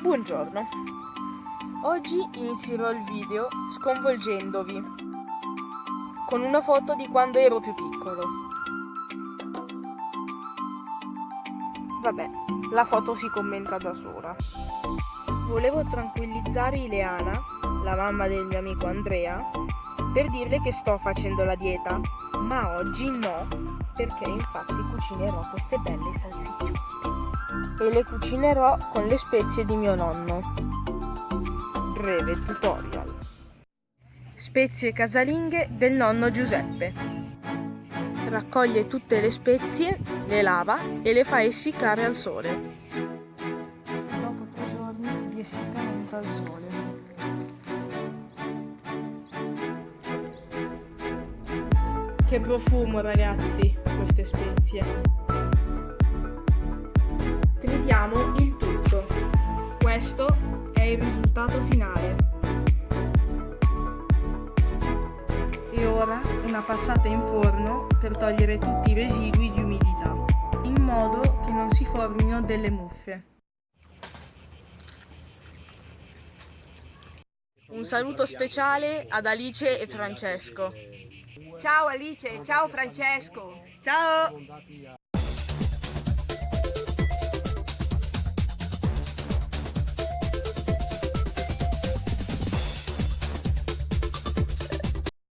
Buongiorno, oggi inizierò il video sconvolgendovi con una foto di quando ero più piccolo. Vabbè, la foto si commenta da sola. Volevo tranquillizzare Ileana, la mamma del mio amico Andrea, per dirle che sto facendo la dieta, ma oggi no, perché infatti cucinerò queste belle salsicce e le cucinerò con le spezie di mio nonno. Breve tutorial. Spezie casalinghe del nonno Giuseppe. Raccoglie tutte le spezie, le lava e le fa essiccare al sole. Dopo 3 giorni di essiccamento al sole. Che profumo, ragazzi, queste spezie. Tritiamo il tutto. Questo è il risultato finale. E ora una passata in forno per togliere tutti i residui di umidità, in modo che non si formino delle muffe. Un saluto speciale ad Alice e Francesco. Ciao Alice, ciao Francesco. Ciao!